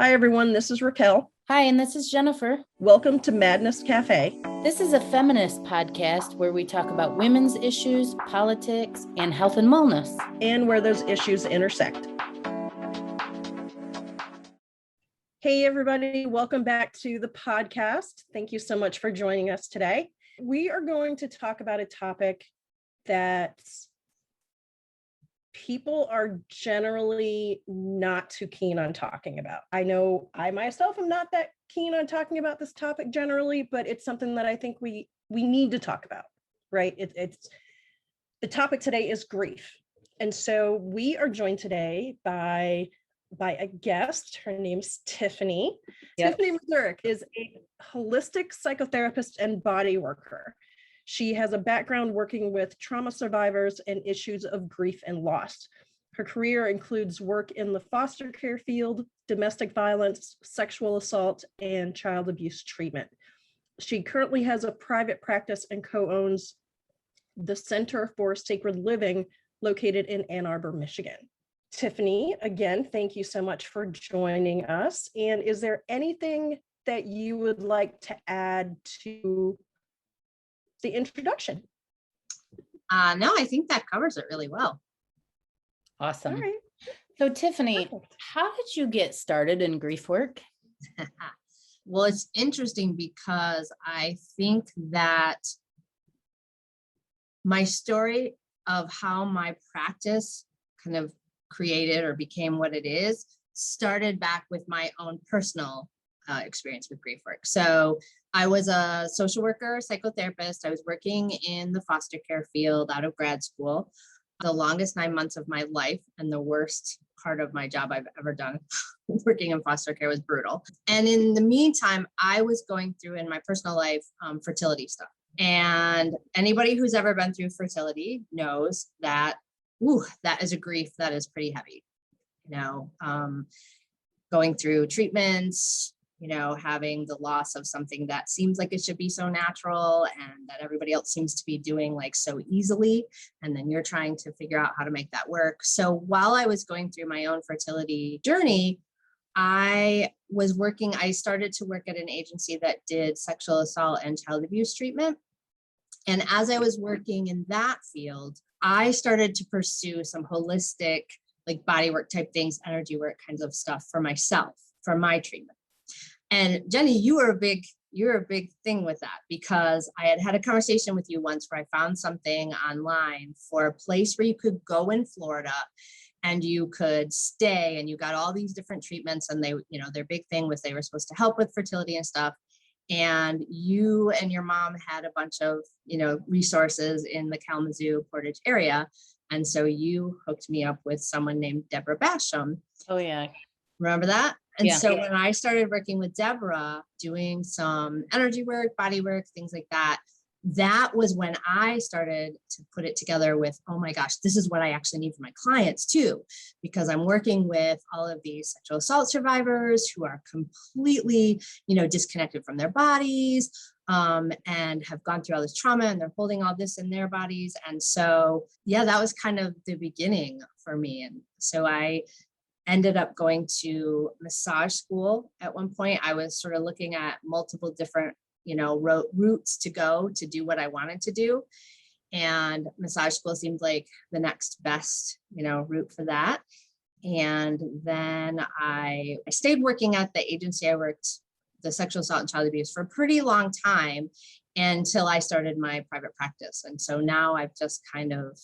Hi, everyone. This is Raquel. Hi, and this is Jennifer. Welcome to Madness Cafe. This is a feminist podcast where we talk about women's issues, politics, and health and wellness. And where those issues intersect. Hey, everybody. Welcome back to the podcast. Thank you so much for joining us today. We are going to talk about a topic that people are generally not too keen on talking about. I know I myself am not that keen on talking about this topic generally, but it's something that I think we need to talk about, right? It's the topic today is grief. And so we are joined today by a guest. Her name's Tiffany. Yep. Tiffany Mazurek is a holistic psychotherapist and body worker. She has a background working with trauma survivors and issues of grief and loss. Her career includes work in the foster care field, domestic violence, sexual assault, and child abuse treatment. She currently has a private practice and co-owns the Center for Sacred Living located in Ann Arbor, Michigan. Tiffany, again, thank you so much for joining us. And is there anything that you would like to add to the introduction? No, I think that covers it really well. Awesome. All right. So Tiffany, perfect. How did you get started in grief work? Well, it's interesting because I think that my story of how my practice kind of created or became what it is started back with my own personal experience with grief work. So I was a social worker, psychotherapist. I was working in the foster care field out of grad school, the longest 9 months of my life, and the worst part of my job I've ever done. Working in foster care was brutal. And in the meantime, I was going through in my personal life fertility stuff. And anybody who's ever been through fertility knows that, that is a grief that is pretty heavy. Going through treatments, having the loss of something that seems like it should be so natural and that everybody else seems to be doing like so easily. And then you're trying to figure out how to make that work. So while I was going through my own fertility journey, I started to work at an agency that did sexual assault and child abuse treatment. And as I was working in that field, I started to pursue some holistic, like body work type things, energy work kinds of stuff for myself, for my treatment. And Jenny, you're a big thing with that, because I had a conversation with you once where I found something online for a place where you could go in Florida and you could stay, and you got all these different treatments, and they, their big thing was they were supposed to help with fertility and stuff. And you and your mom had a bunch of, resources in the Kalamazoo Portage area. And so you hooked me up with someone named Deborah Basham. Oh yeah. Remember that? And so when I started working with Deborah, doing some energy work, body work, things like that, that was when I started to put it together with, oh my gosh, this is what I actually need for my clients too, because I'm working with all of these sexual assault survivors who are completely, disconnected from their bodies, and have gone through all this trauma, and they're holding all this in their bodies. And so, that was kind of the beginning for me. And so I ended up going to massage school. At one point, I was sort of looking at multiple different, routes to go to do what I wanted to do. And massage school seemed like the next best, route for that. And then I stayed working at the agency I worked, the sexual assault and child abuse, for a pretty long time until I started my private practice. And so now I've just kind of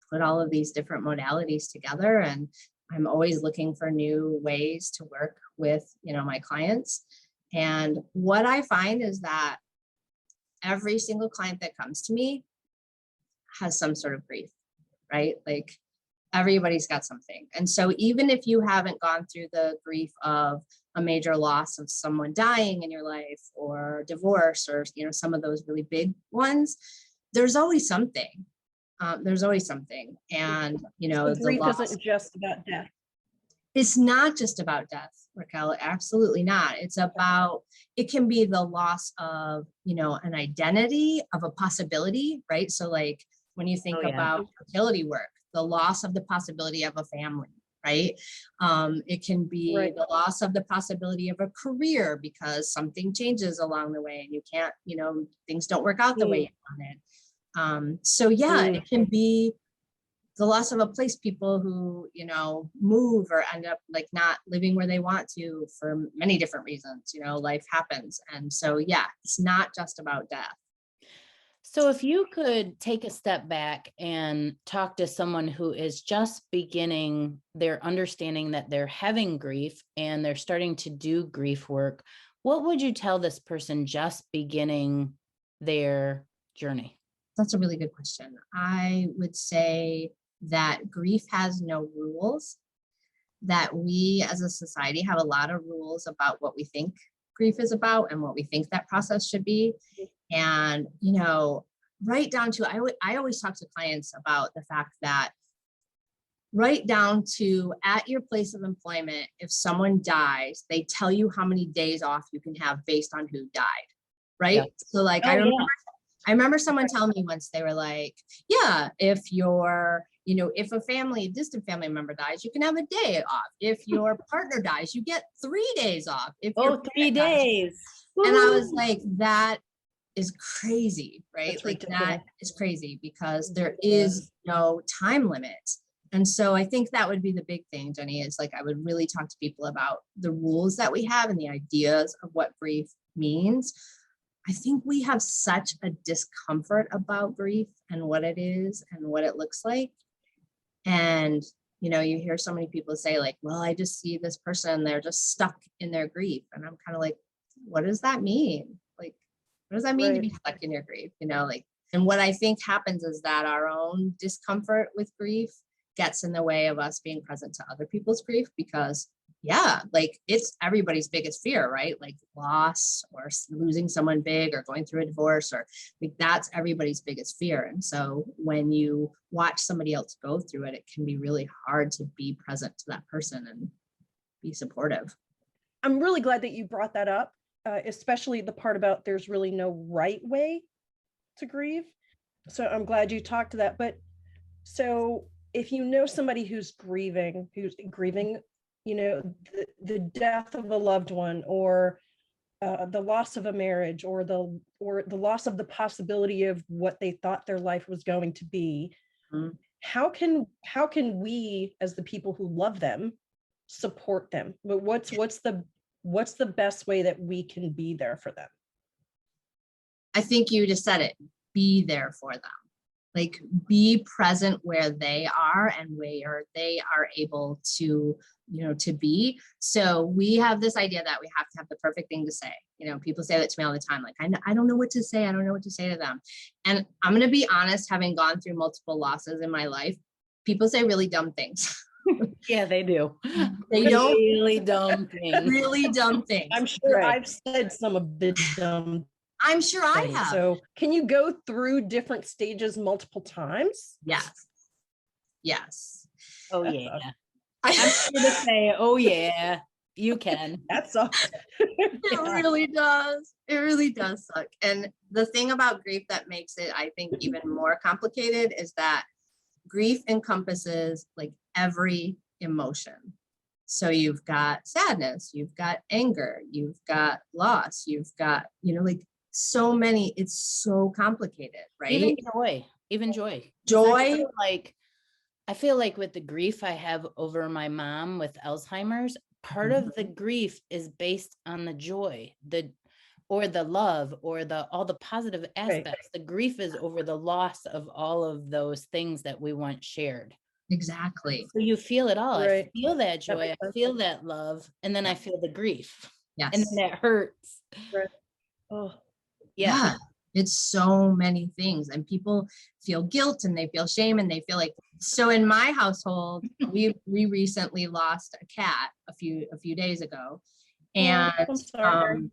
put all of these different modalities together, and I'm always looking for new ways to work with, my clients. And what I find is that every single client that comes to me has some sort of grief, right? Like everybody's got something. And so even if you haven't gone through the grief of a major loss of someone dying in your life, or divorce, or, some of those really big ones, there's always something. And, so grief isn't just about death. It's not just about death, Raquel, absolutely not. It can be the loss of, an identity, of a possibility, right? So like when you think about fertility work, the loss of the possibility of a family, right? It can be the loss of the possibility of a career because something changes along the way and you can't, things don't work out the way you wanted. So yeah, it can be the loss of a place, people who, move or end up like not living where they want to for many different reasons, life happens. And so, yeah, it's not just about death. So if you could take a step back and talk to someone who is just beginning their understanding that they're having grief and they're starting to do grief work, what would you tell this person just beginning their journey? That's a really good question. I would say that grief has no rules, that we as a society have a lot of rules about what we think grief is about and what we think that process should be. And, right down to, I always talk to clients about the fact that right down to at your place of employment, if someone dies, they tell you how many days off you can have based on who died, right? Yeah. So like, I remember someone telling me once, they were like, yeah, if if a distant family member dies, you can have a day off. If your partner dies, you get 3 days off. If 3 days. And I was like, that is crazy, right? That's like ridiculous. that is crazy because there is no time limit. And so I think that would be the big thing, Jenny, is like, I would really talk to people about the rules that we have and the ideas of what grief means. I think we have such a discomfort about grief and what it is and what it looks like. And, you hear so many people say like, well, I just see this person, they're just stuck in their grief. And I'm kind of like, what does that mean? Like, what does that mean to be stuck in your grief? And what I think happens is that our own discomfort with grief gets in the way of us being present to other people's grief because like it's everybody's biggest fear, right? Like loss or losing someone big or going through a divorce or like that's everybody's biggest fear. And so when you watch somebody else go through it, it can be really hard to be present to that person and be supportive. I'm really glad that you brought that up, especially the part about there's really no right way to grieve. So I'm glad you talked to that. But so if you know somebody who's grieving, the death of a loved one or the loss of a marriage or the loss of the possibility of what they thought their life was going to be, how can we as the people who love them support them? But what's the best way that we can be there for them? I think you just said it, be there for them. Like be present where they are and where they are able to, to be. So we have this idea that we have to have the perfect thing to say. People say that to me all the time. Like, I don't know what to say. I don't know what to say to them. And I'm going to be honest, having gone through multiple losses in my life, people say really dumb things. Yeah, they do. They don't really dumb things. Really dumb things. I'm sure I've said some of the dumb I'm sure I have. So can you go through different stages multiple times? Yes. Oh yeah. I'm going to say, oh yeah, you can. That's all. It really does. It really does suck. And the thing about grief that makes it, I think, even more complicated is that grief encompasses like every emotion. So you've got sadness, you've got anger, you've got loss, you've got, like so many, it's so complicated, right? Even joy. I feel like with the grief I have over my mom with Alzheimer's, part of the grief is based on the joy, or the love, or all the positive aspects. Right. The grief is over the loss of all of those things that we once shared. Exactly. So you feel it all. Right. I feel that joy. I feel that love. And then I feel the grief. Yes. And then that hurts. Right. Oh, yeah. It's so many things. And people feel guilt and they feel shame and they feel like, so in my household, we recently lost a cat a few days ago. And I'm sorry.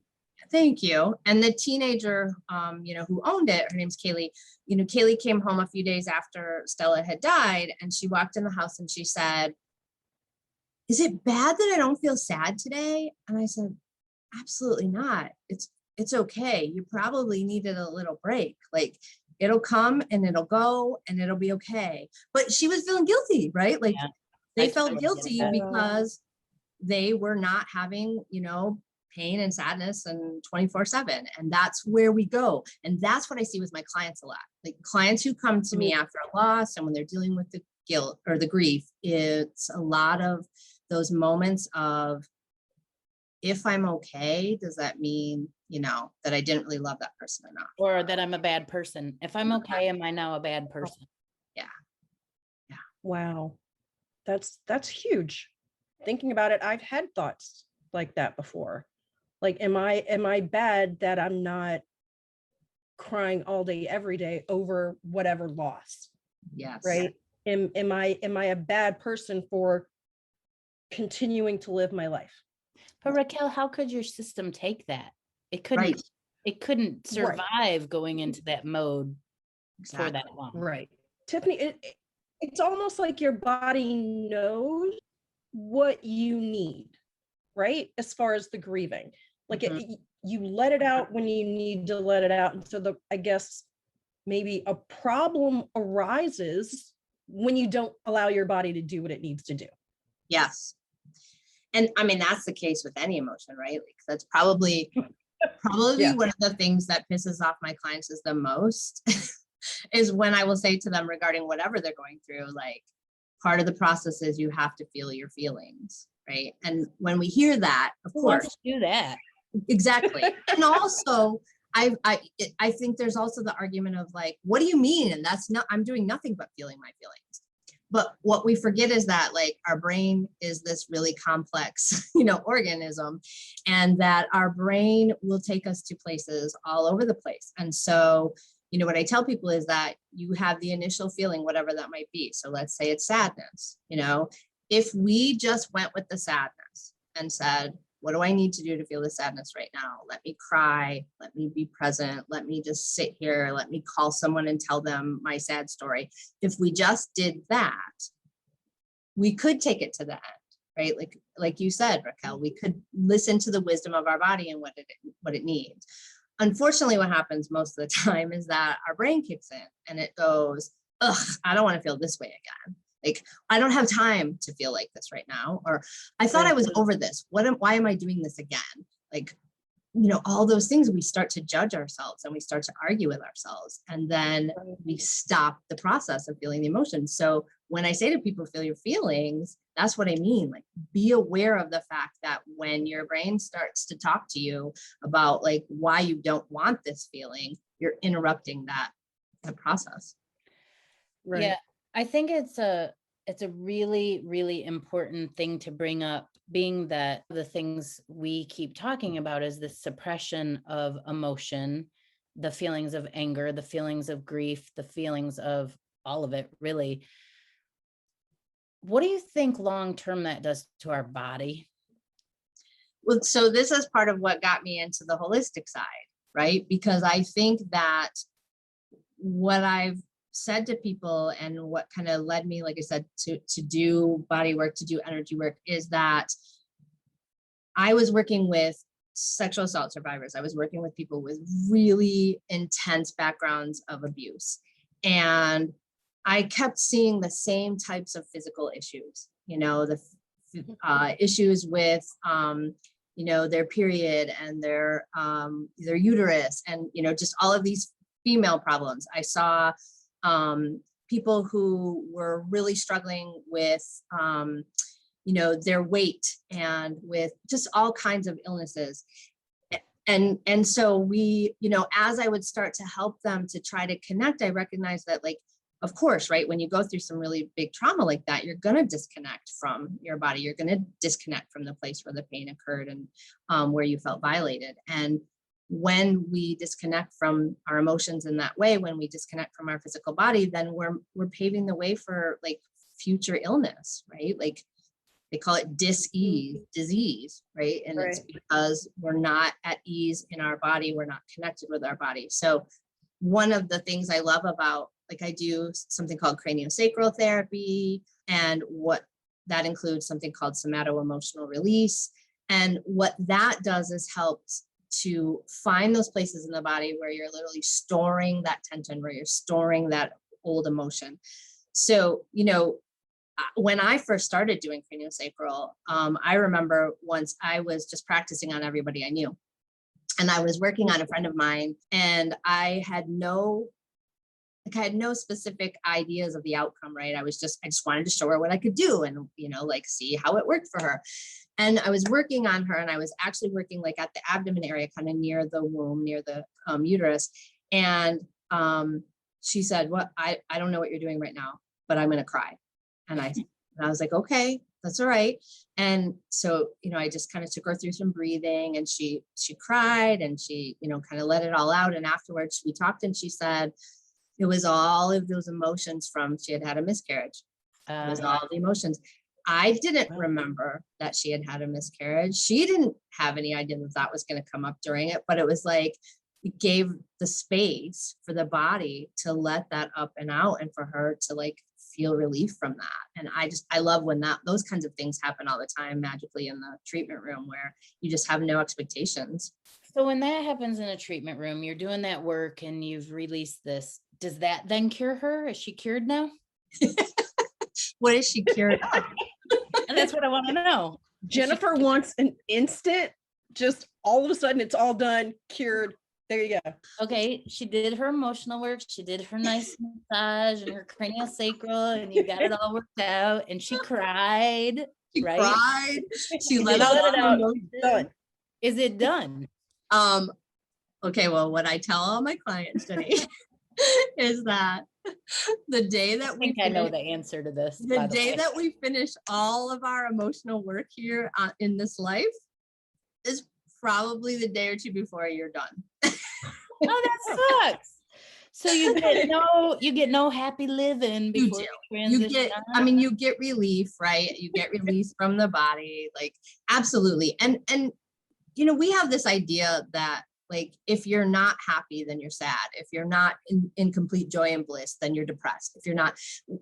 Thank you. And the teenager, who owned it, her name's Kaylee. Kaylee came home a few days after Stella had died, and she walked in the house and she said, "Is it bad that I don't feel sad today?" And I said, "Absolutely not. It's okay. You probably needed a little break. Like it'll come and it'll go and it'll be okay." But she was feeling guilty, right? Like They I felt totally get guilty that. because they were not having, pain and sadness and 24/7. And that's where we go. And that's what I see with my clients a lot. Like clients who come to me after a loss and when they're dealing with the guilt or the grief, it's a lot of those moments of, if I'm okay, does that mean, that I didn't really love that person enough? Or that I'm a bad person. If I'm okay, am I now a bad person? Yeah. Wow. That's huge. Thinking about it, I've had thoughts like that before. Like, am I bad that I'm not crying all day, every day over whatever loss? Yes. Right. Am I a bad person for continuing to live my life? But Raquel, how could your system take that? It couldn't, Right. it couldn't survive going into that mode for that long. Right. Tiffany, it's almost like your body knows what you need, right? As far as the grieving, like you let it out when you need to let it out. And so I guess maybe a problem arises when you don't allow your body to do what it needs to do. Yes. And I mean, that's the case with any emotion, right? Like that's probably one of the things that pisses off my clients is the most is when I will say to them regarding whatever they're going through, like part of the process is you have to feel your feelings, right? And when we hear that, of course, do that. Exactly. And also I think there's also the argument of like, what do you mean? And that's not, I'm doing nothing but feeling my feelings. But what we forget is that like our brain is this really complex, organism, and that our brain will take us to places all over the place. And so, what I tell people is that you have the initial feeling, whatever that might be. So let's say it's sadness, if we just went with the sadness and said, what do I need to do to feel the sadness right now? Let me cry. Let me be present. Let me just sit here. Let me call someone and tell them my sad story. If we just did that, we could take it to the end, right? Like you said, Raquel, we could listen to the wisdom of our body and what it needs. Unfortunately, what happens most of the time is that our brain kicks in and it goes, ugh, I don't want to feel this way again. Like, I don't have time to feel like this right now. Or I thought I was over this. Why am I doing this again? Like, all those things, we start to judge ourselves and we start to argue with ourselves. And then we stop the process of feeling the emotions. So when I say to people, feel your feelings, that's what I mean. Like, be aware of the fact that when your brain starts to talk to you about like why you don't want this feeling, you're interrupting that process. Right. Yeah. I think it's a really, really important thing to bring up, being that the things we keep talking about is the suppression of emotion, the feelings of anger, the feelings of grief, the feelings of all of it, really. What do you think long-term that does to our body? Well, so this is part of what got me into the holistic side, right? Because I think that what I've said to people and what kind of led me, like I said, to do body work, to do energy work, is that I was working with sexual assault survivors. I was working with people with really intense backgrounds of abuse. And I kept seeing the same types of physical issues, the issues with, their period and their uterus and, just all of these female problems. I saw people who were really struggling with, their weight and with just all kinds of illnesses. And so we, as I would start to help them to try to connect, I recognized that, like, of course, right, when you go through some really big trauma like that, you're going to disconnect from your body. You're going to disconnect from the place where the pain occurred and where you felt violated. And when we disconnect from our emotions in that way, when we disconnect from our physical body, then we're paving the way for like future illness, right? Like they call it disease, right? And It's because we're not at ease in our body. We're not connected with our body. So one of the things I love about, like, I do something called craniosacral therapy, and what that includes something called somato-emotional release. And what that does is helps to find those places in the body where you're literally storing that tension, where you're storing that old emotion. So, when I first started doing craniosacral, I remember once I was just practicing on everybody I knew. And I was working on a friend of mine, and I had no specific ideas of the outcome, right? I just wanted to show her what I could do and, like see how it worked for her. And I was working on her, and I was actually working like at the abdomen area, kind of near the womb, near the uterus. And she said, "What? I don't know what you're doing right now, but I'm going to cry." And I was like, "Okay, that's all right." And so, I just kind of took her through some breathing, and she cried, and she, kind of let it all out. And afterwards we talked, and she said it was all of those emotions from she had a miscarriage. It was all the emotions. I didn't remember that she had a miscarriage. She didn't have any idea that was going to come up during it, but it was like, it gave the space for the body to let that up and out, and for her to like feel relief from that. And I love when those kinds of things happen all the time magically in the treatment room, where you just have no expectations. So when that happens in a treatment room, you're doing that work and you've released this, does that then cure her? Is she cured now? What is she cured of? And that's what I want to know. Jennifer wants an instant, just all of a sudden it's all done, cured. There you go. Okay, she did her emotional work. She did her nice massage and her craniosacral, and you got it all worked out. And she cried. She right? cried. She let it out. Done. Is it done? Okay, well, what I tell all my clients, Jenny, is that the day that I know the answer to this. The day that we finish all of our emotional work here in this life is probably the day or two before you're done. Oh, that sucks. So you get no happy living before you transition. You get relief, right? You get release from the body, like absolutely. And we have this idea that like, if you're not happy, then you're sad. If you're not in complete joy and bliss, then you're depressed. If you're not,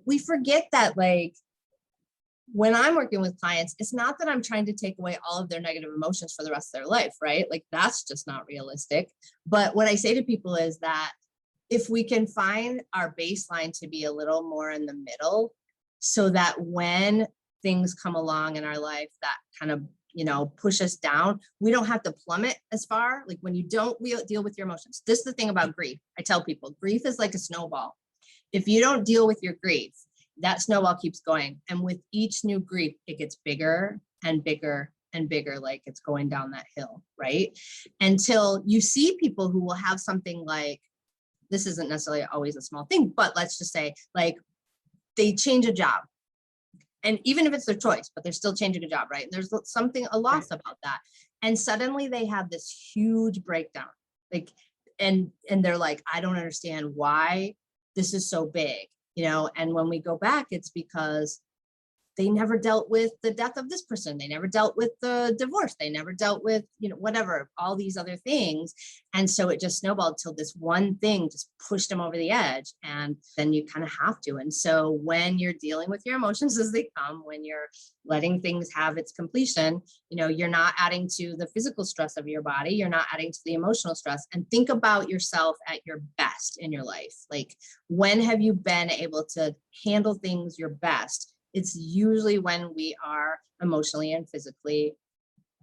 we forget that, like, when I'm working with clients, it's not that I'm trying to take away all of their negative emotions for the rest of their life, right? Like, that's just not realistic. But what I say to people is that if we can find our baseline to be a little more in the middle, so that when things come along in our life that kind of, push us down, we don't have to plummet as far. Like, when you don't deal with your emotions. This is the thing about grief. I tell people, grief is like a snowball. If you don't deal with your grief, that snowball keeps going. And with each new grief, it gets bigger and bigger and bigger, like it's going down that hill, right? Until you see people who will have something like, this isn't necessarily always a small thing, but let's just say, like, they change a job. And even if it's their choice, but they're still changing a job, right? And there's a loss about that. And suddenly they have this huge breakdown. Like, and they're like, I don't understand why this is so big, and when we go back, it's because they never dealt with the death of this person. They never dealt with the divorce. They never dealt with, whatever, all these other things. And so it just snowballed till this one thing just pushed them over the edge. And then you kind of have to. And so when you're dealing with your emotions as they come, when you're letting things have its completion, you're not adding to the physical stress of your body. You're not adding to the emotional stress. And think about yourself at your best in your life. Like, when have you been able to handle things your best? It's usually when we are emotionally and physically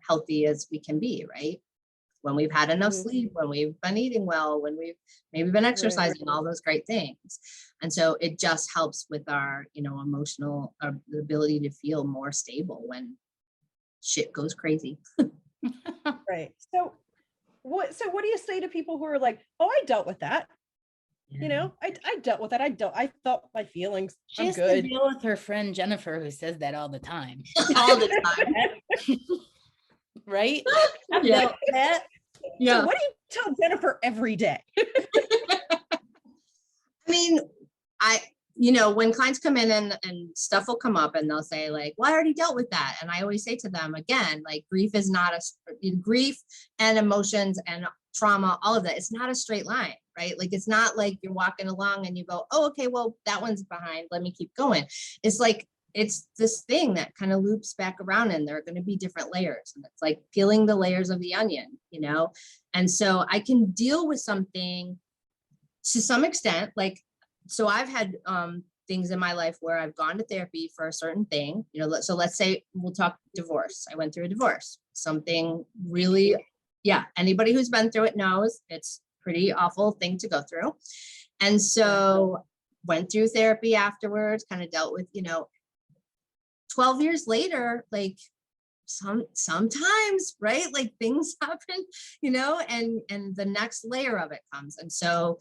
healthy as we can be, right? When we've had enough sleep, when we've been eating well, when we've maybe been exercising, all those great things. And so it just helps with our, emotional, the ability to feel more stable when shit goes crazy. Right. So what do you say to people who are like, oh, I dealt with that? I dealt with that. I felt my feelings. She I'm has good. to deal with her friend Jennifer, who says that all the time. All the time. Right? I've dealt with that. Yeah. So what do you tell Jennifer every day? I mean, when clients come in and stuff will come up and they'll say like, well, I already dealt with that. And I always say to them again, like, grief is not grief and emotions and trauma, all of that. It's not a straight line, right? Like, it's not like you're walking along and you go, oh, okay, well, that one's behind. Let me keep going. It's like, it's this thing that kind of loops back around, and there are going to be different layers. And it's like peeling the layers of the onion, And so I can deal with something to some extent, like, so I've had things in my life where I've gone to therapy for a certain thing, you know, so let's say we'll talk divorce. I went through a divorce, something really, yeah, anybody who's been through it knows it's pretty awful thing to go through. And so went through therapy afterwards, kind of dealt with, you know, 12 years later, like sometimes, right? Like things happen, you know, and the next layer of it comes. And so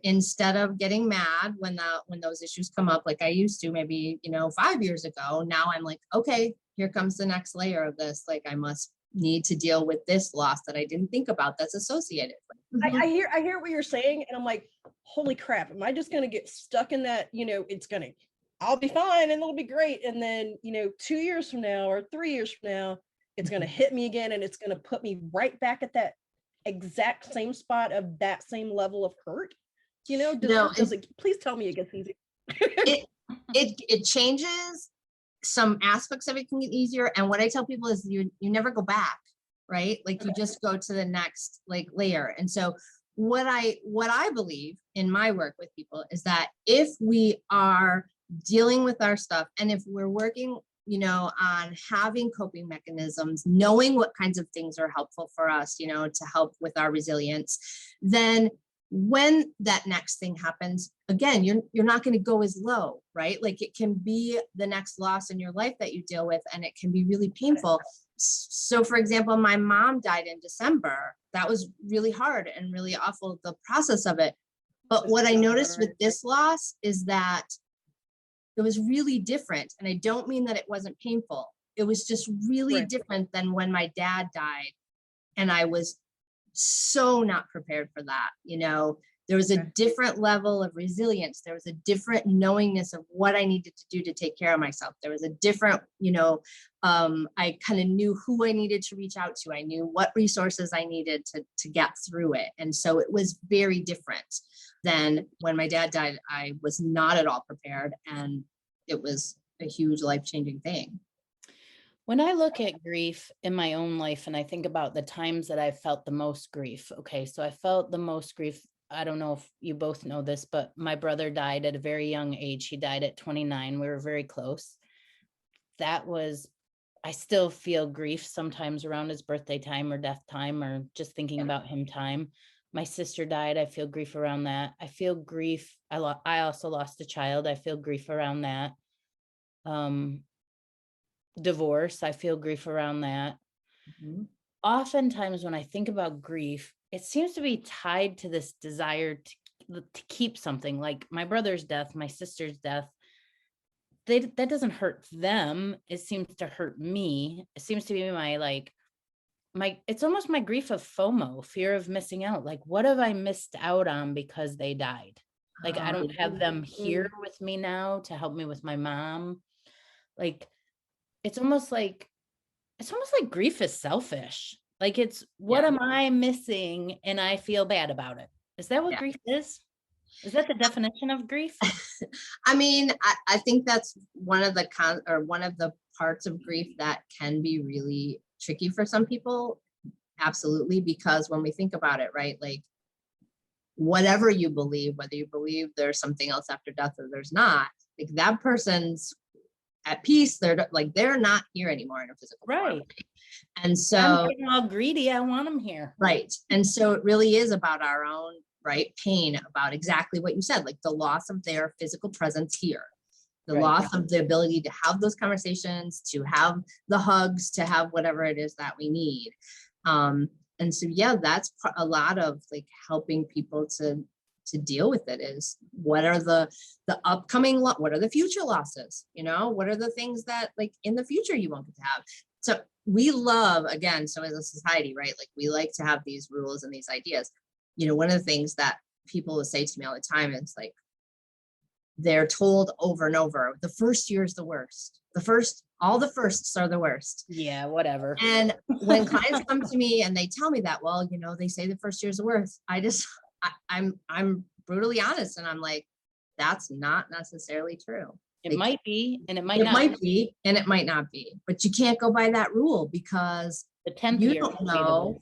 instead of getting mad when those issues come up, like I used to maybe, you know, 5 years ago, now I'm like, okay, here comes the next layer of this. Like I must need to deal with this loss that I didn't think about that's associated with. I hear what you're saying, and I'm like, holy crap, am I just going to get stuck in that, you know, I'll be fine and it'll be great. And then, you know, 2 years from now or 3 years from now, it's going to hit me again, and it's going to put me right back at that exact same spot of that same level of hurt. You know, does it, please tell me it gets easier. it changes. Some aspects of it can get easier. And what I tell people is you never go back, right? Like you just go to the next like layer. And so what I believe in my work with people is that if we are dealing with our stuff, and if we're working, you know, on having coping mechanisms, knowing what kinds of things are helpful for us, you know, to help with our resilience, then when that next thing happens, again, you're not going to go as low, right? Like it can be the next loss in your life that you deal with, and it can be really painful. So for example, my mom died in December. That was really hard and really awful, the process of it. But what I noticed with this loss is that it was really different. And I don't mean that it wasn't painful. It was just really different than when my dad died. And I was so not prepared for that. You know, there was a different level of resilience. There was a different knowingness of what I needed to do to take care of myself. There was a different, you know, I kind of knew who I needed to reach out to. I knew what resources I needed to get through it. And so it was very different than when my dad died. I was not at all prepared, and it was a huge life-changing thing. When I look at grief in my own life and I think about the times that I felt the most grief, okay, so I felt the most grief. I don't know if you both know this, but my brother died at a very young age. He died at 29. We were very close. I still feel grief sometimes around his birthday time or death time or just thinking about him time. My sister died. I feel grief around that. I feel grief. I also lost a child. I feel grief around that. Divorce, I feel grief around that. Mm-hmm. Oftentimes when I think about grief, it seems to be tied to this desire to keep something. Like my brother's death, my sister's death, that doesn't hurt them. It seems to hurt me. It seems to be it's almost my grief of FOMO, fear of missing out. Like, what have I missed out on because they died? Like, I don't have them here with me now to help me with my mom. Like, it's almost like grief is selfish. Like it's, what am I missing? And I feel bad about it. Is that what grief is? Is that the definition of grief? I mean, I think that's one of the parts of grief that can be really tricky for some people. Absolutely. Because when we think about it, right, like whatever you believe, whether you believe there's something else after death or there's not, like that person's at peace. They're not here anymore in a physical form. And so I'm getting all greedy. I want them here. Right. And so it really is about our own pain, about exactly what you said, like the loss of their physical presence here, the loss of the ability to have those conversations, to have the hugs, to have whatever it is that we need. And so, that's a lot of like helping people to deal with it is what are the upcoming, what are the future losses? You know, what are the things that like in the future you won't get to have? So we love, again, so as a society, right? Like we like to have these rules and these ideas. You know, one of the things that people will say to me all the time is like, they're told over and over, the first year is the worst. All the firsts are the worst. Yeah, whatever. And when clients come to me and they tell me that, well, you know, they say the first year is the worst. I'm brutally honest. And I'm like, that's not necessarily true. It might be, and it might not. It might be, and it might not be, but you can't go by that rule because the 10th you year don't know.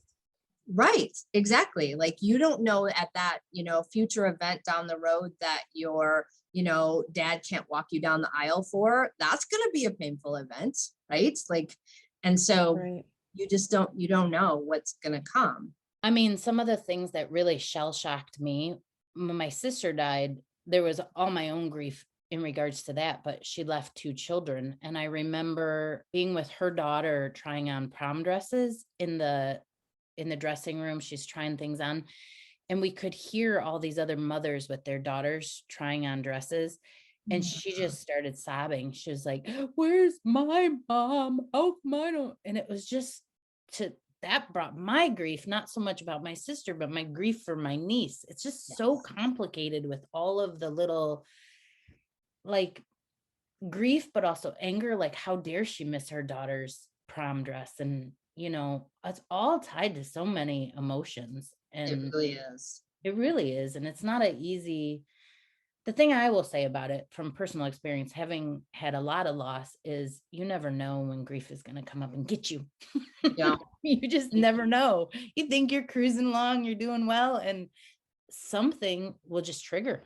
Right. Exactly. Like you don't know at that, you know, future event down the road that your you know, dad can't walk you down the aisle for, that's going to be a painful event, right? Like, and so Right. you don't know what's going to come. I mean, some of the things that really shell shocked me, when my sister died, there was all my own grief in regards to that, but she left 2 children. And I remember being with her daughter trying on prom dresses in the dressing room. She's trying things on. And we could hear all these other mothers with their daughters trying on dresses. And she just started sobbing. She was like, "Where's my mom? Oh, my." And it was just that brought my grief, not so much about my sister, but my grief for my niece. It's just so complicated with all of the little, like, grief, but also anger. Like, how dare she miss her daughter's prom dress? And, you know, it's all tied to so many emotions. It And really is. it really is. And it's not an easy. The thing I will say about it from personal experience, having had a lot of loss, is you never know when grief is going to come up and get you. Yeah. You just never know. You think you're cruising along, you're doing well, and something will just trigger.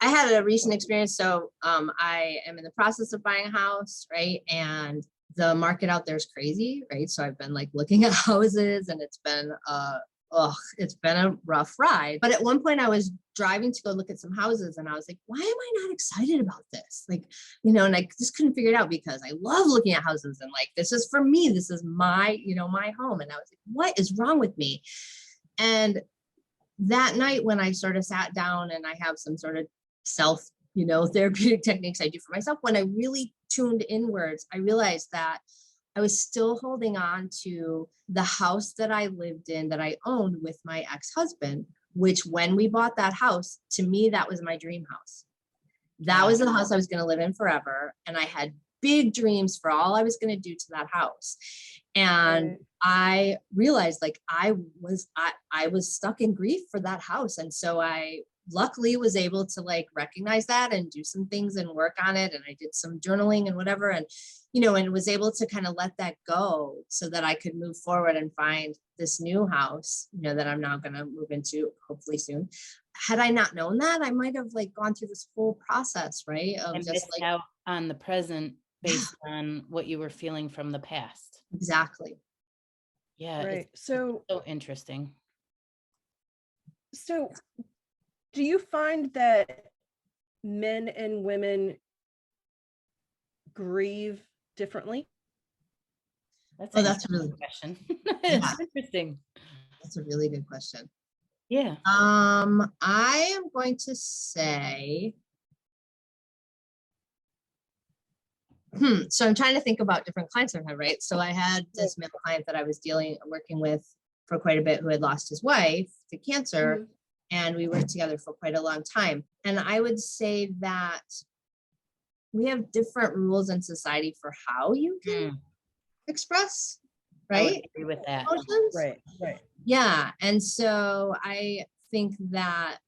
I had a recent experience. So I am in the process of buying a house, right? And the market out there is crazy, right? So I've been like looking at houses, and it's been a rough ride. But at one point I was driving to go look at some houses, and I was like, why am I not excited about this? Like, you know, and I just couldn't figure it out, because I love looking at houses, and like, this is for me, this is my, you know, my home. And I was like, what is wrong with me? And that night, when I sort of sat down, and I have some sort of self, you know, therapeutic techniques I do for myself, when I really tuned inwards, I realized that I was still holding on to the house that I lived in, that I owned with my ex-husband, which, when we bought that house, to me, that was my dream house. That was the house I was going to live in forever. And I had big dreams for all I was going to do to that house. And I realized, like, I was stuck in grief for that house. And so I luckily was able to like recognize that and do some things and work on it. And I did some journaling and whatever, and, you know, and was able to kind of let that go, so that I could move forward and find this new house, you know, that I'm now going to move into hopefully soon. Had I not known that, I might have like gone through this whole process, right? Of And just missed like out on the present based on what you were feeling from the past. Exactly. Yeah. Right. It's So so interesting. So do you find that men and women grieve differently? That's That's a really good question. Yeah. It's interesting. That's a really good question. Yeah. I am going to say, so I'm trying to think about different clients I've had, right? So I had this male client that I was working with for quite a bit, who had lost his wife to cancer. And we worked together for quite a long time. And I would say that we have different rules in society for how you can express, I would right? agree with that. Emotions. Right. Yeah. And so I think that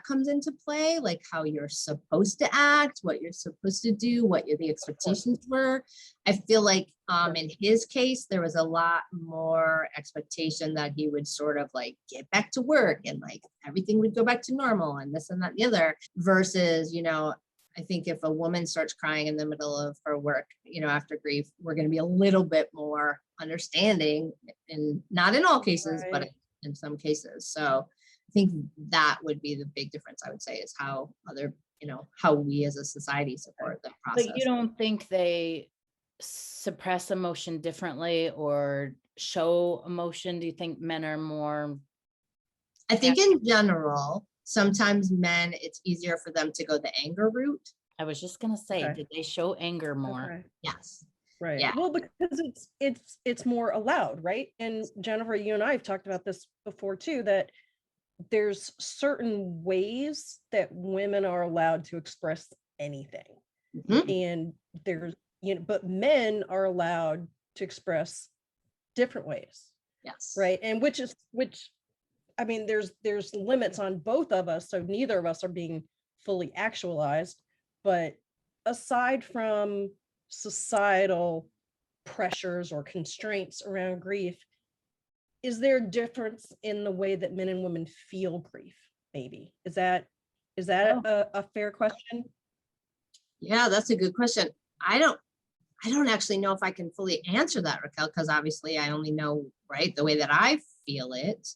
comes into play, like how you're supposed to act, what you're supposed to do, what the expectations were. I feel like in his case, there was a lot more expectation that he would sort of like get back to work, and like everything would go back to normal, and this and that and the other, versus, you know, I think if a woman starts crying in the middle of her work, you know, after grief, we're going to be a little bit more understanding, and not in all cases, but in some cases. So I think that would be the big difference, I would say, is how how we as a society support that process. But you don't think they suppress emotion differently or show emotion? Do you think men are more? I think in general, sometimes men, it's easier for them to go the anger route. I was just going to say, did they show anger more? Yes. Right. Yeah. Well, because it's more allowed, right? And Jennifer, you and I have talked about this before too, that there's certain ways that women are allowed to express anything. And there's, you know, but men are allowed to express different ways. Yes. Right. And which I mean, there's limits on both of us. So neither of us are being fully actualized. But aside from societal pressures or constraints around grief, is there a difference in the way that men and women feel grief? Maybe is that Is that a fair question? Yeah, that's a good question. I don't actually know if I can fully answer that, Raquel, because obviously I only know, right, the way that I feel it.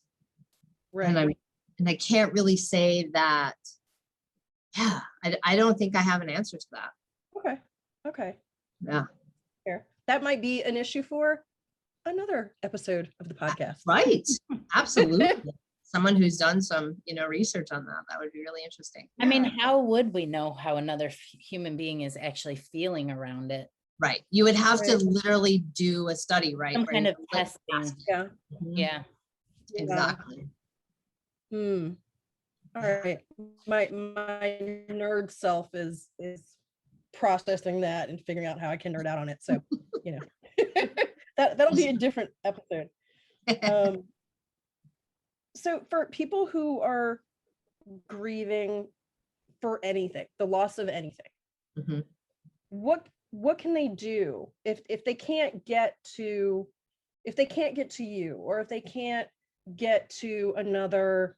Right. And I can't really say that. Yeah, I don't think I have an answer to that. Okay. Yeah. Fair. That might be an issue for another episode of the podcast. Right. Absolutely. Someone who's done some, research on that. That would be really interesting. I mean, how would we know how another human being is actually feeling around it? Right. You would have to literally do a study, right? Some kind of testing. Yeah. Yeah. Exactly. All right. My nerd self is processing that and figuring out how I can nerd out on it. So, that'll be a different episode. So for people who are grieving for anything, the loss of anything, Mm-hmm. what can they do if they can't get to you, or if they can't get to another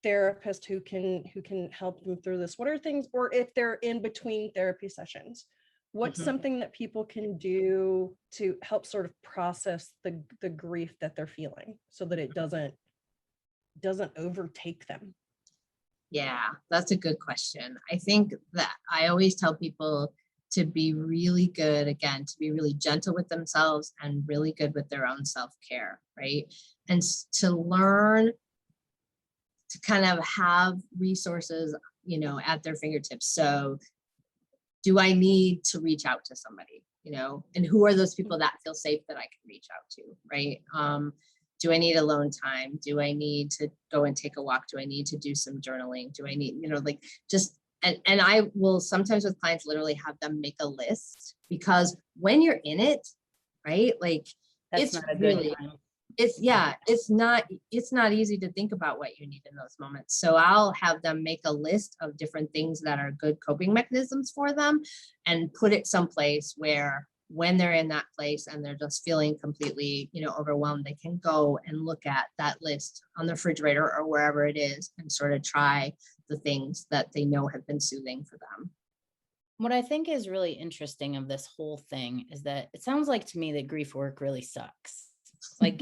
therapist who can help them through this? What are things, or if they're in between therapy sessions, what's something that people can do to help sort of process the grief that they're feeling so that it doesn't overtake them? Yeah, that's a good question. I think that I always tell people to be really good, again, to be really gentle with themselves and really good with their own self-care, right? And to learn to kind of have resources, at their fingertips. So do I need to reach out to somebody, and who are those people that feel safe that I can reach out to, right? Do I need alone time? Do I need to go and take a walk? Do I need to do some journaling? Do I need, and I will sometimes with clients literally have them make a list, because when you're in it, right? Like That's not a good time. It's not easy to think about what you need in those moments. So I'll have them make a list of different things that are good coping mechanisms for them and put it someplace where when they're in that place and they're just feeling completely, overwhelmed, they can go and look at that list on the refrigerator or wherever it is and sort of try the things that they know have been soothing for them. What I think is really interesting of this whole thing is that it sounds like to me that grief work really sucks. Like,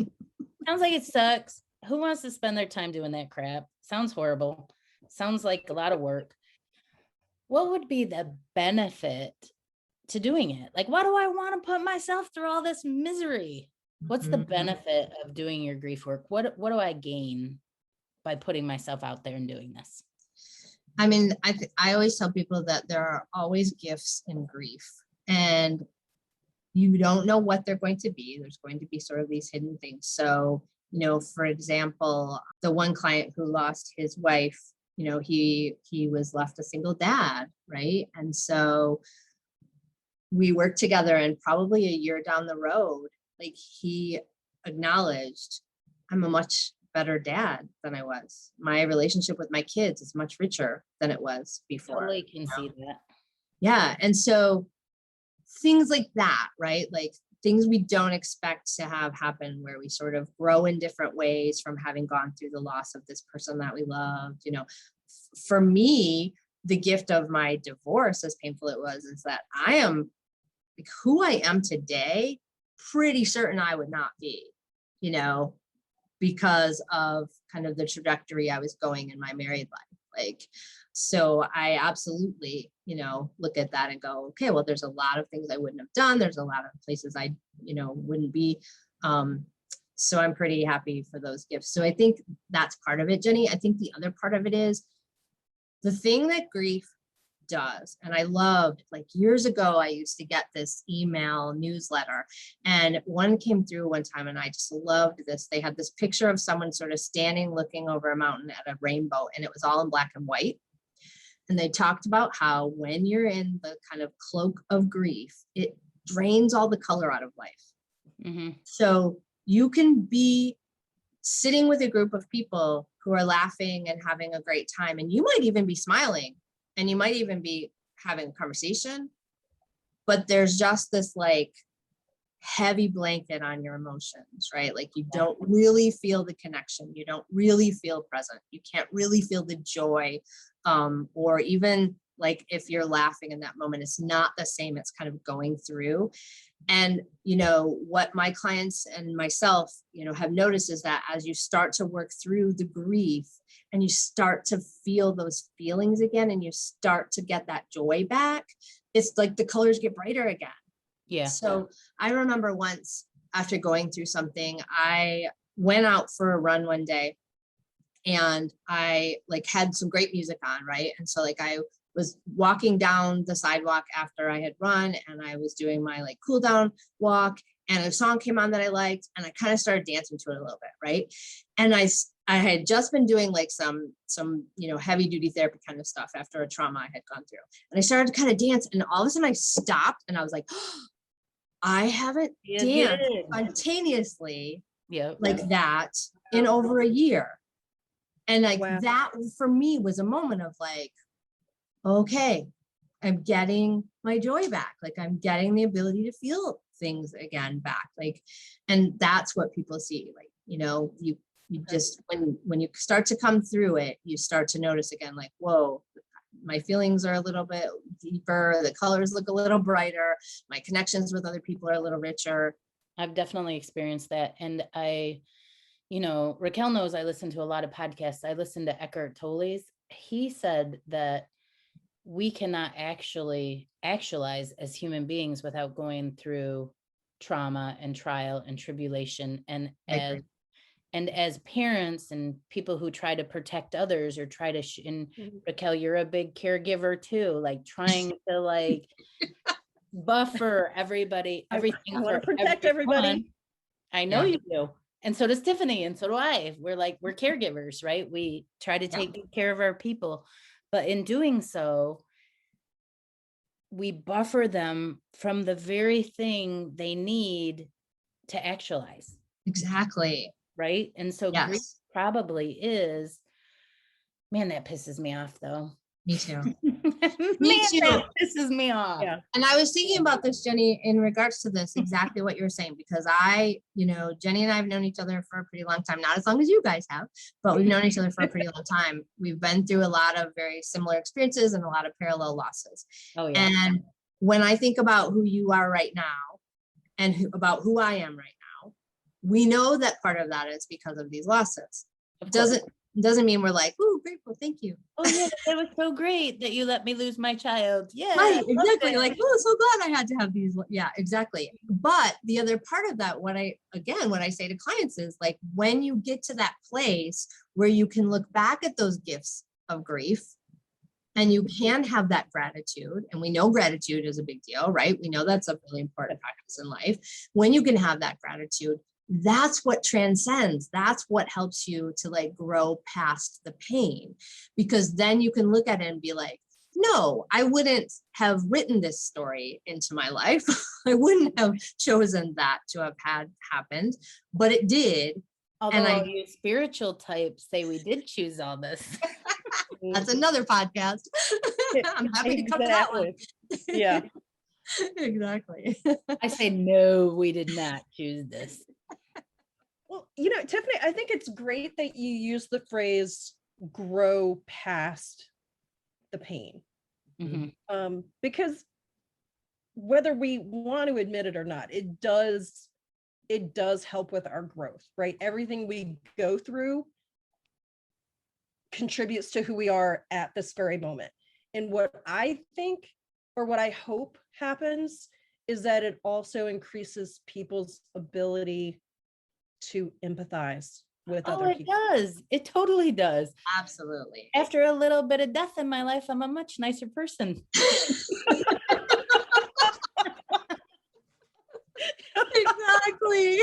sounds like it sucks. Who wants to spend their time doing that crap? Sounds horrible. Sounds like a lot of work. What would be the benefit to doing it? Like, why do I want to put myself through all this misery? What's the benefit of doing your grief work? What do I gain by putting myself out there and doing this? I mean, I always tell people that there are always gifts in grief, and you don't know what they're going to be. There's going to be sort of these hidden things. So, for example, the one client who lost his wife, he was left a single dad, right? And so we worked together, and probably a year down the road, like, he acknowledged, I'm a much better dad than I was. My relationship with my kids is much richer than it was before. Totally can see that. Yeah. And so things like that, right? Like things we don't expect to have happen, where we sort of grow in different ways from having gone through the loss of this person that we loved. For me, the gift of my divorce, as painful it was, is that I am, like, who I am today, pretty certain I would not be, because of kind of the trajectory I was going in my married life. Like, so I absolutely, look at that and go, okay, well, there's a lot of things I wouldn't have done. There's a lot of places I, wouldn't be. So I'm pretty happy for those gifts. So I think that's part of it, Jenny. I think the other part of it is the thing that grief does. And I loved, like, years ago, I used to get this email newsletter, and one came through one time, and I just loved this. They had this picture of someone sort of standing, looking over a mountain at a rainbow, and it was all in black and white. And they talked about how when you're in the kind of cloak of grief, it drains all the color out of life. Mm-hmm. So you can be sitting with a group of people who are laughing and having a great time, and you might even be smiling, and you might even be having a conversation, but there's just this like heavy blanket on your emotions, right? Like you don't really feel the connection. You don't really feel present. You can't really feel the joy. Or even like if you're laughing in that moment, it's not the same. It's kind of going through. And, you know, what my clients and myself, you know, have noticed is that as you start to work through the grief and you start to feel those feelings again, and you start to get that joy back, it's like the colors get brighter again. Yeah. So I remember once after going through something, I went out for a run one day, and I like had some great music on, right? And so like I was walking down the sidewalk after I had run, and I was doing my like cool down walk, and a song came on that I liked, and I kind of started dancing to it a little bit, right? And I had just been doing like some, you know, heavy duty therapy kind of stuff after a trauma I had gone through. And I started to kind of dance, and all of a sudden I stopped, and I was like, oh, I haven't danced spontaneously like that in over a year. And like that for me was a moment of like, okay, I'm getting my joy back. Like I'm getting the ability to feel things again back. Like, and that's what people see. Like, you know, you just, when you start to come through it, you start to notice again, like, whoa, my feelings are a little bit deeper. The colors look a little brighter. My connections with other people are a little richer. I've definitely experienced that. And you know, Raquel knows I listen to a lot of podcasts. I listen to Eckhart Tolle's. He said that we cannot actually actualize as human beings without going through trauma and trial and tribulation. And as parents and people who try to protect others or try to, and Raquel, you're a big caregiver too, like trying to like buffer everybody, everything. I want to protect everybody. I know you do. And so does Tiffany, and so do I. We're caregivers, right? We try to take good care of our people, but in doing so, we buffer them from the very thing they need to actualize. Exactly. Right. And so grief probably is, man, that pisses me off though. Me too. Me too. That pisses me off. Yeah. And I was thinking about this, Jenny, in regards to this, exactly what you're saying, because you know, Jenny and I have known each other for a pretty long time, not as long as you guys have, but we've known each other for a pretty long time. We've been through a lot of very similar experiences and a lot of parallel losses. Oh, yeah. And when I think about who you are right now and about who I am right now, we know that part of that is because of these losses. Doesn't mean we're like, oh, grateful, thank you. Oh yeah, it was so great that you let me lose my child. Yeah, right, exactly. Like, oh, so glad I had to have these. Yeah, exactly. But the other part of that, what I say to clients is like, when you get to that place where you can look back at those gifts of grief and you can have that gratitude, and we know gratitude is a big deal, right? We know that's a really important practice in life. When you can have that gratitude, that's what transcends. That's what helps you to like grow past the pain, because then you can look at it and be like, no, I wouldn't have written this story into my life. I wouldn't have chosen that to have had happened, but it did. Although you spiritual types say we did choose all this. That's another podcast. I'm happy to come to that one. Yeah. Exactly. I say, no, we did not choose this. Well, you know, Tiffany, I think it's great that you use the phrase grow past the pain. Mm-hmm. Because whether we want to admit it or not, it does help with our growth, right? Everything we go through contributes to who we are at this very moment. And what I think, or what I hope happens, is that it also increases people's ability to empathize with other people. It does. It totally does. Absolutely. After a little bit of death in my life, I'm a much nicer person. Exactly.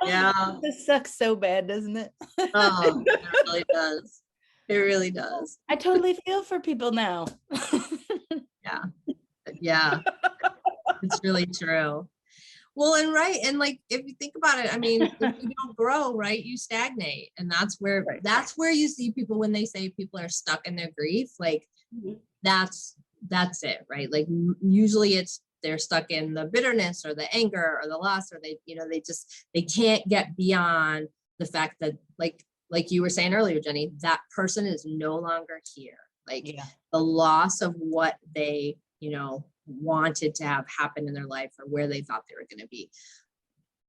Yeah. This sucks so bad, doesn't it? Oh, it really does. It really does. I totally feel for people now. Yeah. Yeah. It's really true. Well, and like, if you think about it, I mean, if you don't grow, right, you stagnate. And that's where you see people when they say people are stuck in their grief, like that's it, right? Like usually it's they're stuck in the bitterness or the anger or the loss, or they can't get beyond the fact that like you were saying earlier, Jenny, that person is no longer here. Like the loss of what they, wanted to have happen in their life or where they thought they were going to be.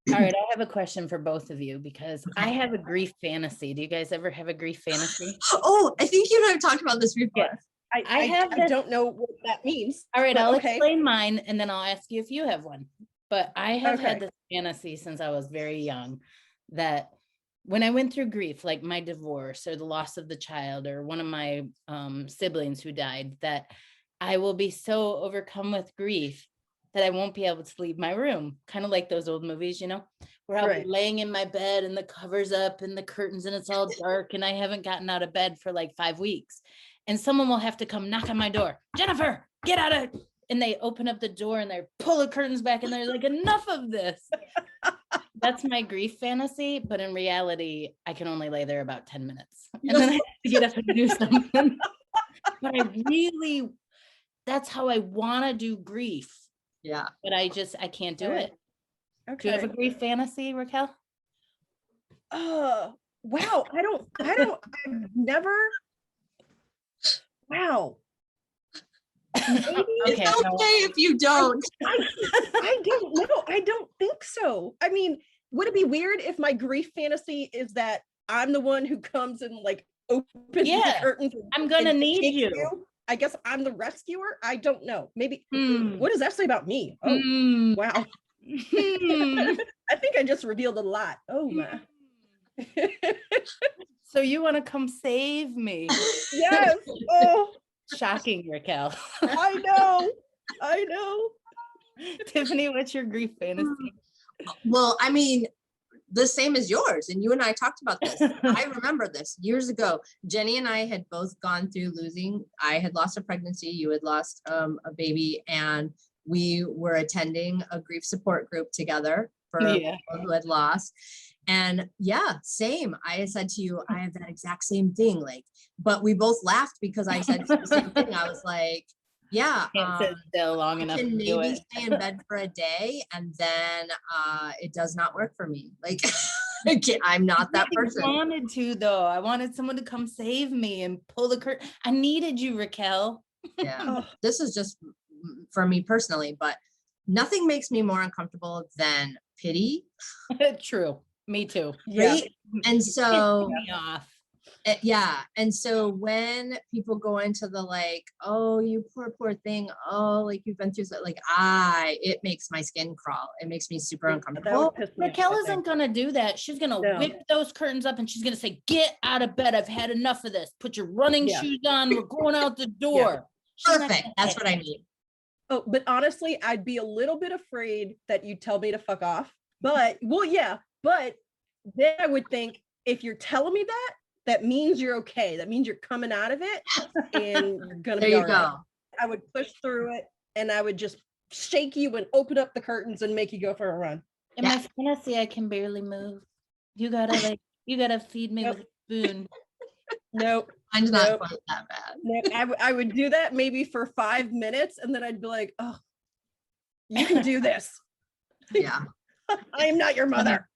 All right, I have a question for both of you because I have a grief fantasy. Do you guys ever have a grief fantasy? Oh, I think you and I have talked about this before. Yes. I don't know what that means. All right, I'll explain mine and then I'll ask you if you have one. But I have had this fantasy since I was very young that when I went through grief, like my divorce or the loss of the child or one of my siblings who died, that I will be so overcome with grief that I won't be able to leave my room. Kind of like those old movies, where I'll be laying in my bed and the covers up and the curtains and it's all dark and I haven't gotten out of bed for like 5 weeks. And someone will have to come knock on my door. Jennifer, get out of, and they open up the door and they pull the curtains back and they're like, enough of this. That's my grief fantasy. But in reality, I can only lay there about 10 minutes. And then I have to get up and do something. But that's how I want to do grief. Yeah. But I can't do it. Okay. Do you have a grief fantasy, Raquel? Wow. I've never. Wow. Maybe it's okay if you don't. I don't know. I don't think so. I mean, would it be weird if my grief fantasy is that I'm the one who comes and like opens the curtains? I'm gonna need you. I guess I'm the rescuer. I don't know. Maybe. What does that say about me? Oh, wow. I think I just revealed a lot. Oh my. So you want to come save me? Yes. Oh, shocking, Raquel. I know. Tiffany, what's your grief fantasy? Well, I mean, the same as yours, and you and I talked about this. I remember this years ago. Jenny and I had both gone through losing. I had lost a pregnancy. You had lost a baby, and we were attending a grief support group together for people who had lost. And same. I said to you, I have that exact same thing. But we both laughed because I said the same thing. I was like, can't sit still long enough. Can maybe stay in bed for a day, and then it does not work for me. Like I'm not that person. I wanted to though. I wanted someone to come save me and pull the curtain. I needed you, Raquel. Yeah, this is just for me personally, but nothing makes me more uncomfortable than pity. True. Me too. Right. And so and so when people go into the like, oh, you poor thing, oh, like you've been through so, it makes my skin crawl. It makes me super uncomfortable. Raquel isn't gonna do that. She's gonna whip those curtains up and she's gonna say, get out of bed. I've had enough of this. Put your running shoes on. We're going out the door. Perfect. That's what I need. Oh, but honestly, I'd be a little bit afraid that you tell me to fuck off. But but then I would think, if you're telling me that means you're okay. That means you're coming out of it and you're gonna be all right. I would push through it and I would just shake you and open up the curtains and make you go for a run. In my fantasy, I can barely move. You gotta feed me with a spoon. Nope. Mine's not quite that bad. Nope. I would do that maybe for 5 minutes and then I'd be like, oh, you can do this. Yeah. I am not your mother.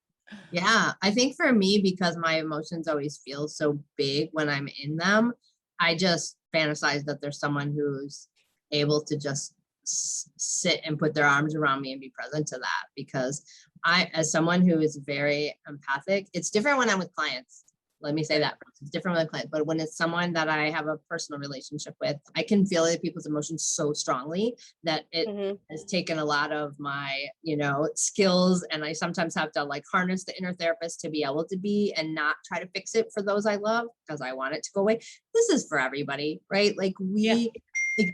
Yeah, I think for me, because my emotions always feel so big when I'm in them, I just fantasize that there's someone who's able to just sit and put their arms around me and be present to that. Because as someone who is very empathic, it's different when I'm with clients. Let me say that first. It's different with a client, but when it's someone that I have a personal relationship with, I can feel other people's emotions so strongly that it has taken a lot of my, skills. And I sometimes have to like harness the inner therapist to be able to be and not try to fix it for those I love because I want it to go away. This is for everybody, right? Like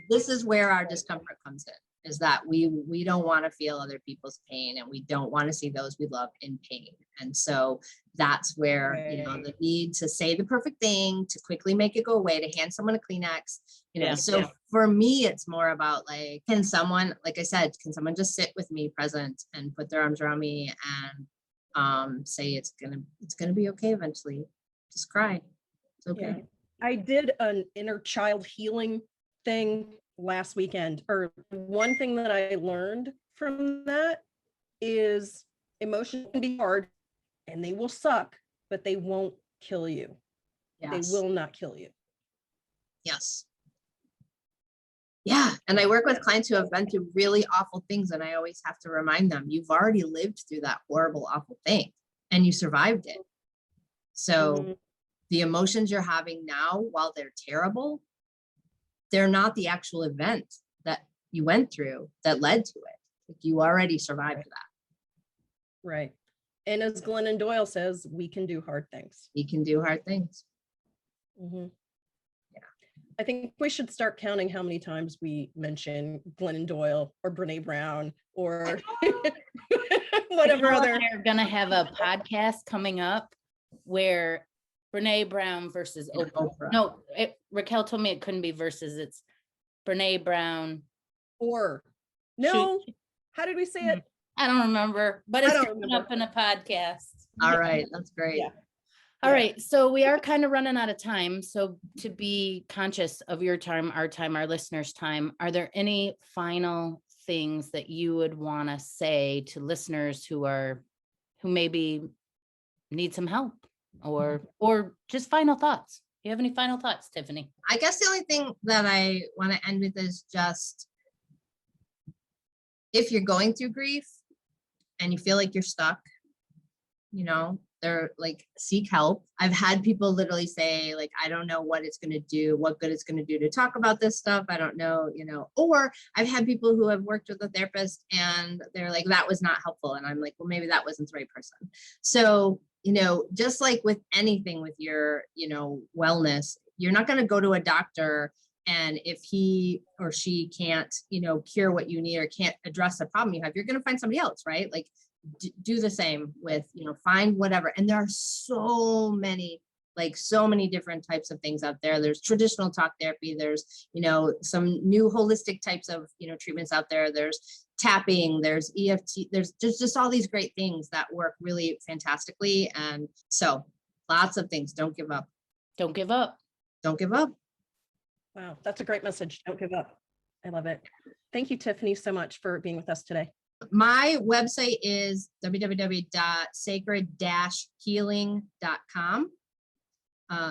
this is where our discomfort comes in. Is that we don't want to feel other people's pain and we don't want to see those we love in pain. And so that's where, the need to say the perfect thing, to quickly make it go away, to hand someone a Kleenex, So for me, it's more about like, can someone, like I said, can someone just sit with me present and put their arms around me and say, it's going to be okay. Eventually just cry. It's okay. I did an inner child healing thing last weekend, or one thing that I learned from that is emotions can be hard and they will suck, but they won't kill you. Yes. They will not kill you. Yes. Yeah. And I work with clients who have been through really awful things. And I always have to remind them, you've already lived through that horrible, awful thing and you survived it. So the emotions you're having now, while they're terrible, they're not the actual event that you went through that led to it. Like, you already survived that. Right. And as Glennon Doyle says, we can do hard things. You can do hard things. Yeah. I think we should start counting how many times we mention Glennon Doyle or Brene Brown or whatever other. They're going to have a podcast coming up where Brene Brown versus Oprah. No, Raquel told me it couldn't be versus. It's Brene Brown. Or no, how did we say it? I don't remember, but it's coming up in a podcast. All right, that's great. Yeah. All right, so we are kind of running out of time. So to be conscious of your time, our listeners' time, are there any final things that you would want to say to listeners who maybe need some help, or just final thoughts? Do you have any final thoughts, Tiffany? I guess the only thing that I want to end with is just, if you're going through grief and you feel like you're stuck, they're like, seek help. I've had people literally say, like, I don't know what it's going to do, what good it's going to do to talk about this stuff. I don't know, or I've had people who have worked with a therapist and they're like, that was not helpful. And I'm like, well, maybe that wasn't the right person. So, just like with anything with your, wellness, you're not going to go to a doctor, and if he or she can't, cure what you need or can't address the problem you have, you're going to find somebody else, right? Like, do the same with, find whatever. And there are so many different types of things out there. There's traditional talk therapy. There's, some new holistic types of, treatments out there. There's tapping, there's EFT, there's just all these great things that work really fantastically. And so lots of things. Don't give up. Don't give up. Don't give up. Wow. That's a great message. Don't give up. I love it. Thank you, Tiffany, so much for being with us today. My website is www.sacred-healing.com.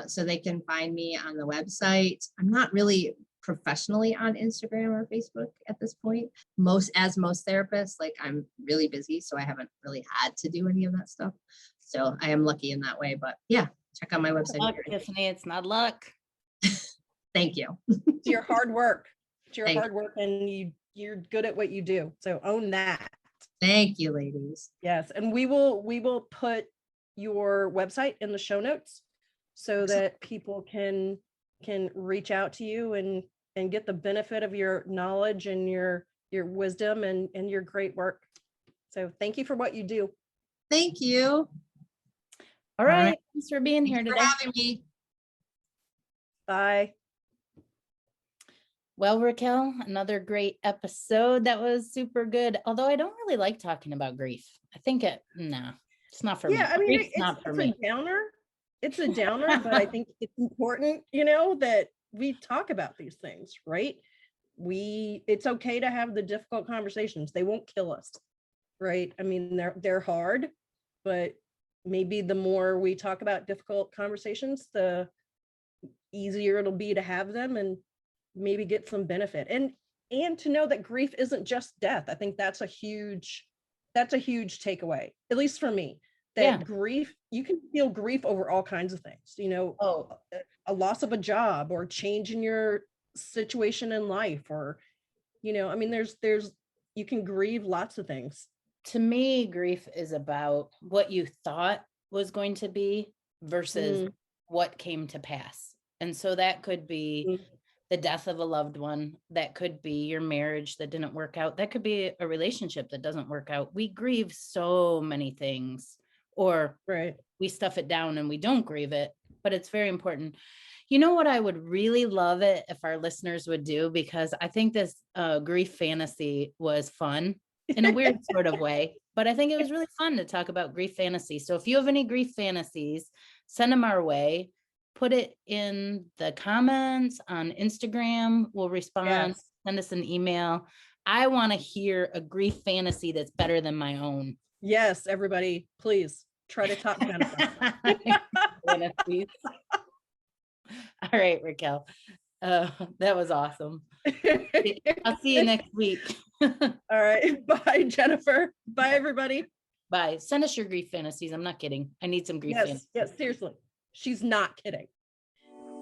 So they can find me on the website. I'm not really professionally on Instagram or Facebook at this point. Most therapists, like, I'm really busy, so I haven't really had to do any of that stuff. So I am lucky in that way, but yeah, check out my website. Luck, Tiffany, it's not luck. Thank you. It's your hard work. It's your hard work, and you're good at what you do. So own that. Thank you, ladies. Yes. And we will put your website in the show notes so that people can reach out to you and get the benefit of your knowledge and your wisdom and your great work. So thank you for what you do. Thank you. All right. Thanks for being here today. Thanks for having me. Bye. Well, Raquel, another great episode. That was super good. Although I don't really like talking about grief. I think it's not for me. Yeah, I mean, it's not for me. It's a downer, but I think it's important, that we talk about these things, right? It's okay to have the difficult conversations. They won't kill us, right? I mean, they're hard, but maybe the more we talk about difficult conversations, the easier it'll be to have them and maybe get some benefit, and to know that grief isn't just death. I think that's a huge takeaway, at least for me, that grief, you can feel grief over all kinds of things, a loss of a job or change in your situation in life, or, I mean, there's, you can grieve lots of things. To me, grief is about what you thought was going to be versus what came to pass. And so that could be the death of a loved one. That could be your marriage that didn't work out. That could be a relationship that doesn't work out. We grieve so many things, or we stuff it down and we don't grieve it, but it's very important. You know what I would really love it if our listeners would do, because I think this grief fantasy was fun in a weird sort of way, but I think it was really fun to talk about grief fantasy. So if you have any grief fantasies, send them our way. Put it in the comments on Instagram. We'll respond. Send us an email. I want to hear a grief fantasy that's better than my own. Yes, everybody, please try to top Jennifer. Fantasies. All right, Raquel. That was awesome. I'll see you next week. All right. Bye, Jennifer. Bye, everybody. Bye. Send us your grief fantasies. I'm not kidding. I need some grief fantasies. Yes, seriously. She's not kidding.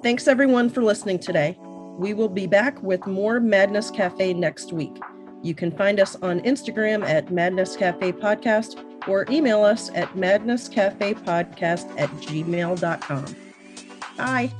Thanks, everyone, for listening today. We will be back with more Madness Cafe next week. You can find us on Instagram at Madness Cafe Podcast or email us at madnesscafepodcast@gmail.com. Bye.